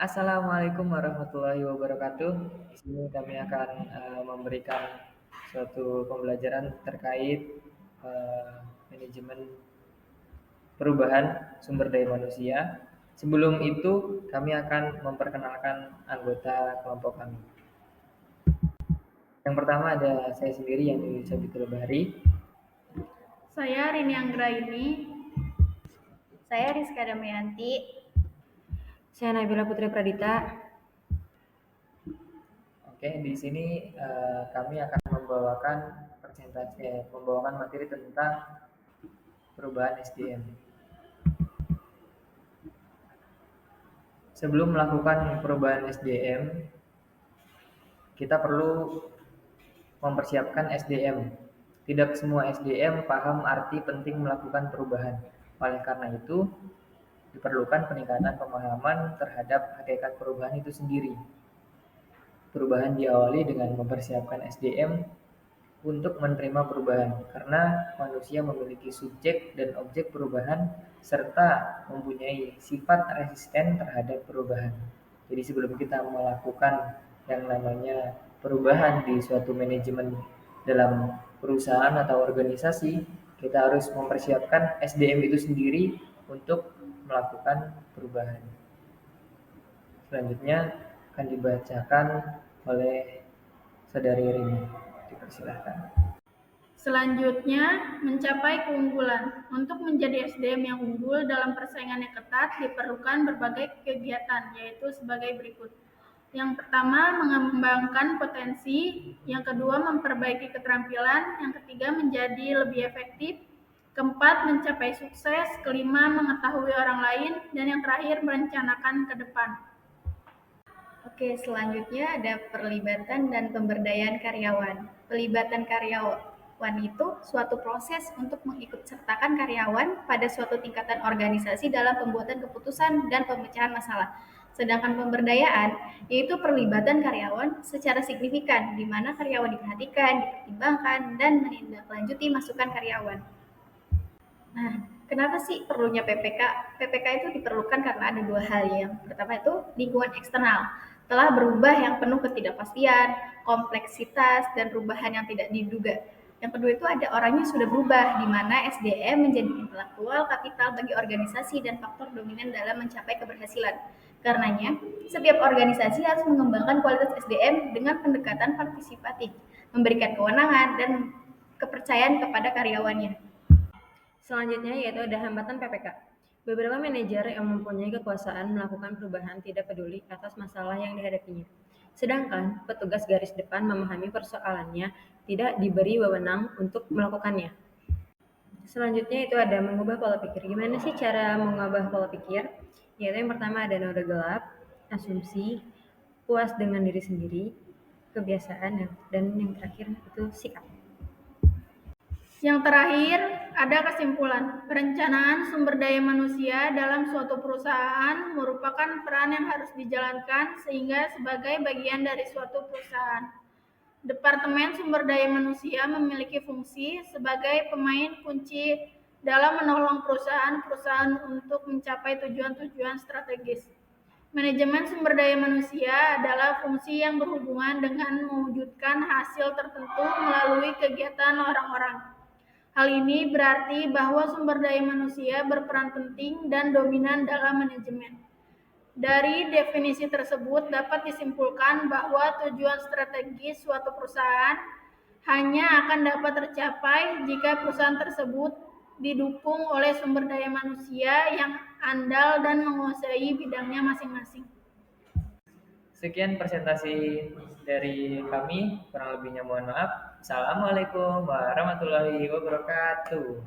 Assalamualaikum warahmatullahi wabarakatuh. Di sini kami akan memberikan suatu pembelajaran terkait eh, manajemen perubahan sumber daya manusia. Sebelum itu, kami akan memperkenalkan anggota kelompok kami. Yang pertama ada saya sendiri yang Sabitul Bahri. Saya Rini Anggraini. Saya Rizka Damayanti. Saya Nabila Putri Pradita. Oke, di sini kami akan membawakan materi tentang perubahan SDM. Sebelum melakukan perubahan SDM, kita perlu mempersiapkan SDM. Tidak semua SDM paham arti penting melakukan perubahan. Oleh karena itu, diperlukan peningkatan pemahaman terhadap hakikat perubahan itu sendiri. Perubahan diawali dengan mempersiapkan SDM untuk menerima perubahan, karena manusia memiliki subjek dan objek perubahan serta mempunyai sifat resisten terhadap perubahan. Jadi sebelum kita melakukan yang namanya perubahan di suatu manajemen dalam perusahaan atau organisasi, kita harus mempersiapkan SDM itu sendiri untuk melakukan perubahan. Selanjutnya akan dibacakan oleh Saudari Rini. Dipersilahkan. Selanjutnya, mencapai keunggulan. Untuk menjadi SDM yang unggul dalam persaingan yang ketat diperlukan berbagai kegiatan, yaitu sebagai berikut. Yang pertama, mengembangkan potensi. Yang kedua, memperbaiki keterampilan. Yang ketiga, menjadi lebih efektif. Keempat, mencapai sukses. Kelima, mengetahui orang lain. Dan yang terakhir, merencanakan ke depan. Oke, selanjutnya ada perlibatan dan pemberdayaan karyawan. Pelibatan karyawan itu suatu proses untuk mengikutsertakan karyawan pada suatu tingkatan organisasi dalam pembuatan keputusan dan pemecahan masalah. Sedangkan pemberdayaan yaitu perlibatan karyawan secara signifikan, di mana karyawan diperhatikan, dipertimbangkan, dan menindaklanjuti masukan karyawan. Nah, kenapa sih perlunya PPK? PPK itu diperlukan karena ada dua hal. Yang pertama itu lingkungan eksternal telah berubah yang penuh ketidakpastian, kompleksitas, dan perubahan yang tidak diduga. Yang kedua itu ada orangnya sudah berubah, di mana SDM menjadi intelektual kapital bagi organisasi dan faktor dominan dalam mencapai keberhasilan. Karenanya, setiap organisasi harus mengembangkan kualitas SDM dengan pendekatan partisipatif, memberikan kewenangan dan kepercayaan kepada karyawannya. Selanjutnya yaitu ada hambatan PPK. Beberapa manajer yang mempunyai kekuasaan melakukan perubahan tidak peduli atas masalah yang dihadapinya. Sedangkan petugas garis depan memahami persoalannya tidak diberi wewenang untuk melakukannya. Selanjutnya itu ada mengubah pola pikir. Gimana sih cara mengubah pola pikir? Yaitu yang pertama ada noda gelap, asumsi, puas dengan diri sendiri, kebiasaan, dan yang terakhir itu sikap. Yang terakhir, ada kesimpulan. Perencanaan sumber daya manusia dalam suatu perusahaan merupakan peran yang harus dijalankan sehingga sebagai bagian dari suatu perusahaan. Departemen sumber daya manusia memiliki fungsi sebagai pemain kunci dalam menolong perusahaan-perusahaan untuk mencapai tujuan-tujuan strategis. Manajemen sumber daya manusia adalah fungsi yang berhubungan dengan mewujudkan hasil tertentu melalui kegiatan orang-orang. Hal ini berarti bahwa sumber daya manusia berperan penting dan dominan dalam manajemen. Dari definisi tersebut dapat disimpulkan bahwa tujuan strategis suatu perusahaan hanya akan dapat tercapai jika perusahaan tersebut didukung oleh sumber daya manusia yang andal dan menguasai bidangnya masing-masing. Sekian presentasi dari kami, kurang lebihnya mohon maaf. Assalamualaikum warahmatullahi wabarakatuh.